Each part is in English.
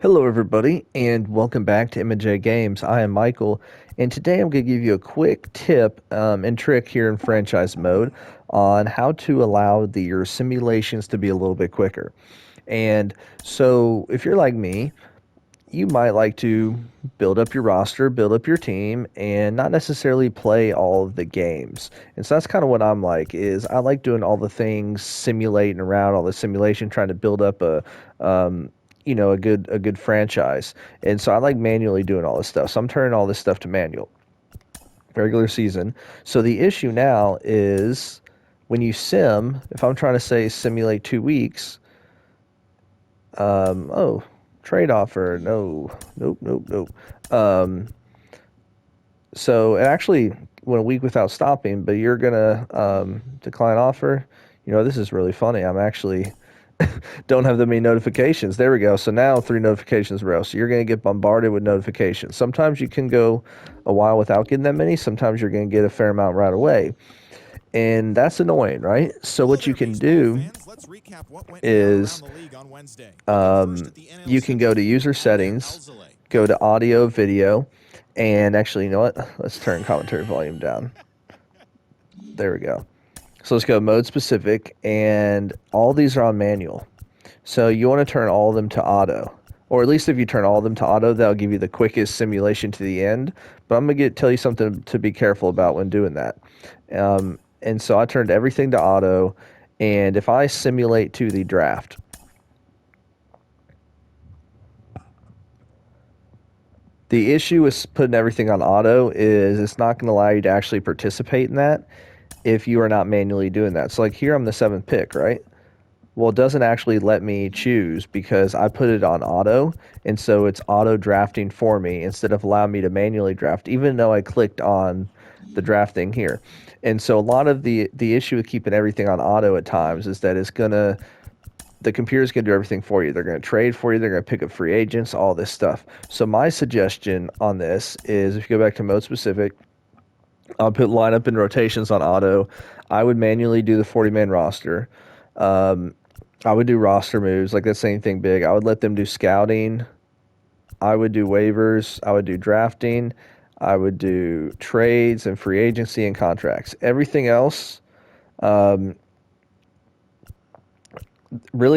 Hello, everybody, and welcome back to M&J Games. I am Michael, and today I'm going to give you a quick tip and trick here in franchise mode on how to allow your simulations to be a little bit quicker. And so, if you're like me, you might like to build up your roster, build up your team, and not necessarily play all of the games. And so that's kind of what I'm like. Is I like doing all the things, simulating around all the simulation, trying to build up um, a good franchise. And so I like manually doing all this stuff. So I'm turning all this stuff to manual, regular season. So the issue now is when you sim. If I'm trying to say simulate 2 weeks, oh, trade offer. No, nope, nope, nope. So it actually went a week without stopping, but you're gonna decline offer. This is really funny. I'm actually don't have that many notifications. There we go. So now 3 notifications in a row. So you're gonna get bombarded with notifications. Sometimes you can go a while without getting that many. Sometimes you're gonna get a fair amount right away. And that's annoying, right? So what you can do is you can go to user settings, go to audio, video, and actually, you know what? Let's turn commentary volume down. There we go. So let's go mode specific, and all these are on manual. So you want to turn all of them to auto. Or at least if you turn all of them to auto, that'll give you the quickest simulation to the end. But I'm going to tell you something to be careful about when doing that. And so I turned everything to auto, and if I simulate to the draft, the issue with putting everything on auto is it's not going to allow you to actually participate in that if you are not manually doing that. So like here I'm the 7th pick, right? Well, it doesn't actually let me choose because I put it on auto, and so it's auto drafting for me instead of allowing me to manually draft, even though I clicked on the drafting here. And so a lot of the issue with keeping everything on auto at times is that the computer's going to do everything for you. They're going to trade for you. They're going to pick up free agents, all this stuff. So my suggestion on this is if you go back to mode specific, I'll put lineup and rotations on auto. I would manually do the 40-man roster. I would do roster moves, like that's anything big. I would let them do scouting. I would do waivers. I would do drafting. I would do trades and free agency and contracts. Everything else, really,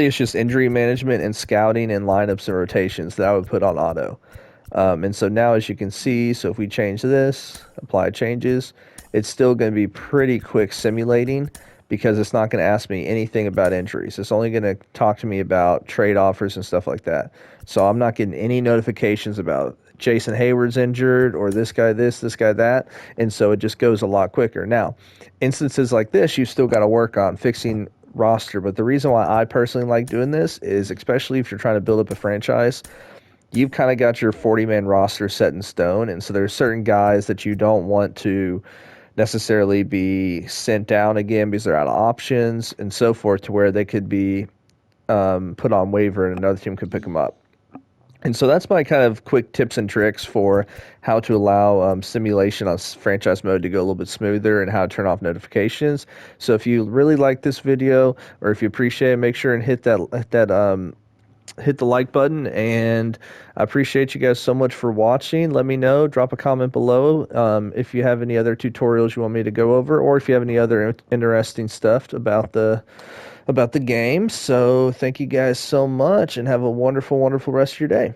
it's just injury management and scouting and lineups and rotations that I would put on auto. And so now, as you can see, so if we change this, apply changes, it's still going to be pretty quick simulating because it's not going to ask me anything about injuries. It's only going to talk to me about trade offers and stuff like that. So I'm not getting any notifications about Jason Hayward's injured or this guy this guy that. And so it just goes a lot quicker. Now, instances like this, you've still got to work on fixing roster. But the reason why I personally like doing this is especially if you're trying to build up a franchise, you've kind of got your 40-man roster set in stone. And so there's certain guys that you don't want to necessarily be sent down again because they're out of options and so forth to where they could be put on waiver and another team could pick them up. And so that's my kind of quick tips and tricks for how to allow simulation on franchise mode to go a little bit smoother and how to turn off notifications. So if you really like this video or if you appreciate it, make sure and hit the like button, and I appreciate you guys so much for watching. Let me know, drop a comment below if you have any other tutorials you want me to go over, or if you have any other interesting stuff about the game. So thank you guys so much, and have a wonderful rest of your day.